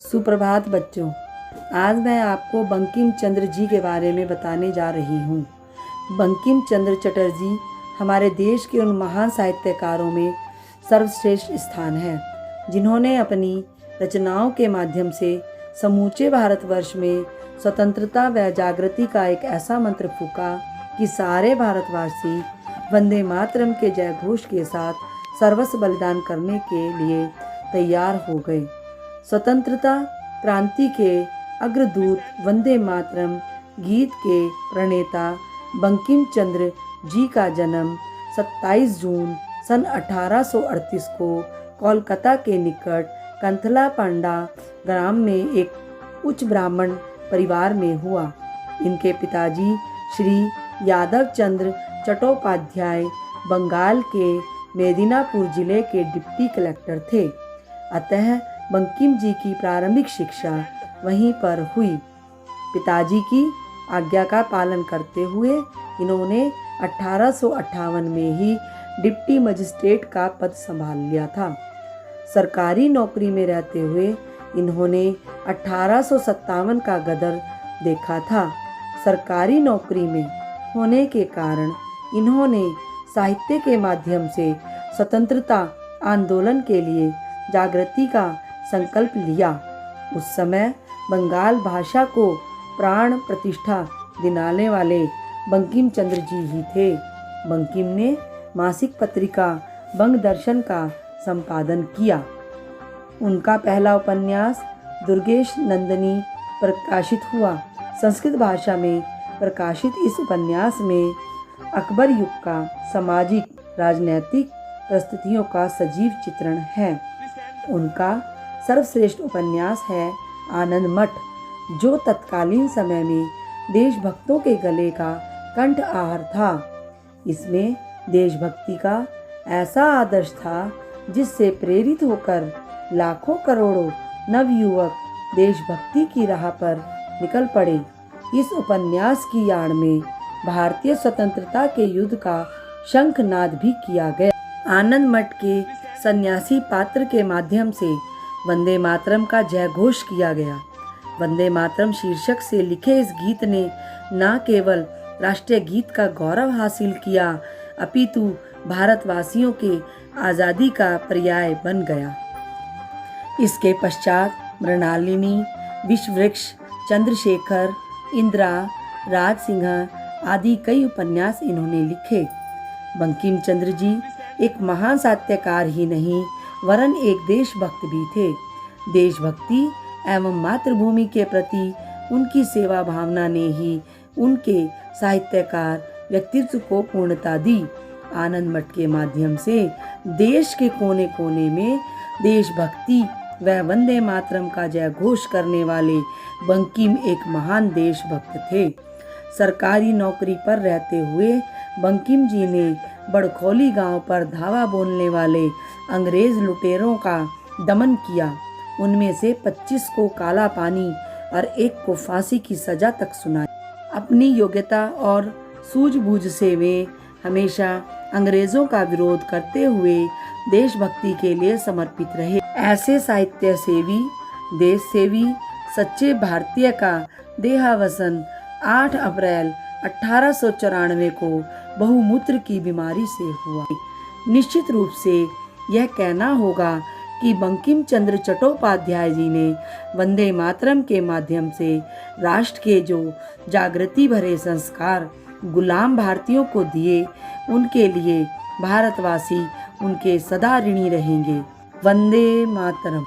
सुप्रभात बच्चों, आज मैं आपको बंकिम चंद्र जी के बारे में बताने जा रही हूँ। बंकिम चंद्र चटर्जी हमारे देश के उन महान साहित्यकारों में सर्वश्रेष्ठ स्थान है जिन्होंने अपनी रचनाओं के माध्यम से समूचे भारतवर्ष में स्वतंत्रता व जागृति का एक ऐसा मंत्र फूंका कि सारे भारतवासी वंदे मातरम के जय घोष के साथ सर्वस्व बलिदान करने के लिए तैयार हो गए। स्वतंत्रता क्रांति के अग्रदूत वंदे मातरम गीत के प्रणेता बंकिम चंद्र जी का जन्म 27 जून सन 1838 को कोलकाता के निकट कंथला पांडा ग्राम में एक उच्च ब्राह्मण परिवार में हुआ। इनके पिताजी श्री यादव चंद्र चट्टोपाध्याय बंगाल के मेदिनीपुर जिले के डिप्टी कलेक्टर थे, अतः बंकिम जी की प्रारंभिक शिक्षा वहीं पर हुई। पिताजी की आज्ञा का पालन करते हुए इन्होंने 1858 में ही डिप्टी मजिस्ट्रेट का पद संभाल लिया था। सरकारी नौकरी में रहते हुए इन्होंने 1857 का गदर देखा था। सरकारी नौकरी में होने के कारण इन्होंने साहित्य के माध्यम से स्वतंत्रता आंदोलन के लिए जागृति का संकल्प लिया। उस समय बंगाल भाषा को प्राण प्रतिष्ठा दिलाने वाले बंकिम चंद्र जी ही थे। बंकिम ने मासिक पत्रिका बंग दर्शन का संपादन किया। उनका पहला उपन्यास दुर्गेश नंदिनी प्रकाशित हुआ। संस्कृत भाषा में प्रकाशित इस उपन्यास में अकबर युग का सामाजिक राजनैतिक परिस्थितियों का सजीव चित्रण है। उनका सर्वश्रेष्ठ उपन्यास है आनंद मठ, जो तत्कालीन समय में देशभक्तों के गले का कंठ आहार था। इसमें देशभक्ति का ऐसा आदर्श था जिससे प्रेरित होकर लाखों करोड़ों नवयुवक देशभक्ति की राह पर निकल पड़े। इस उपन्यास की आड़ में भारतीय स्वतंत्रता के युद्ध का शंखनाद भी किया गया। आनंद मठ के सन्यासी पात्र के माध्यम से वंदे मातरम का जय घोष किया गया। वंदे मातरम शीर्षक से लिखे इस गीत ने न केवल राष्ट्रीय गीत का गौरव हासिल किया, अपितु भारतवासियों के आज़ादी का पर्याय बन गया। इसके पश्चात मृणालिनी, विश्ववृक्ष, चंद्रशेखर, इंदिरा, राज सिंह आदि कई उपन्यास इन्होंने लिखे। बंकिम चंद्र जी एक महान साहित्यकार ही नहीं वरन एक देशभक्त भी थे। देशभक्ति एवं मातृभूमि के प्रति उनकी सेवा भावना ने ही उनके साहित्यकार व्यक्तित्व को पूर्णता दी। आनंद मठ के माध्यम से देश के कोने कोने में देशभक्ति व वंदे मातरम का जय घोष करने वाले बंकिम एक महान देशभक्त थे। सरकारी नौकरी पर रहते हुए बंकिम जी ने बड़खोली गांव पर धावा बोलने वाले अंग्रेज लुटेरों का दमन किया। उनमें से 25 को काला पानी और एक को फांसी की सजा तक सुनाई। अपनी योग्यता और सूझबूझ से वे हमेशा अंग्रेजों का विरोध करते हुए देशभक्ति के लिए समर्पित रहे। ऐसे साहित्य सेवी, देश सेवी, सच्चे भारतीय का देहावसान 8 अप्रैल 1894 को बहुमूत्र की बीमारी से हुआ। निश्चित रूप से यह कहना होगा कि बंकिम चंद्र चट्टोपाध्याय जी ने वंदे मातरम के माध्यम से राष्ट्र के जो जागृति भरे संस्कार गुलाम भारतीयों को दिए, उनके लिए भारतवासी उनके सदा ऋणी रहेंगे। वंदे मातरम।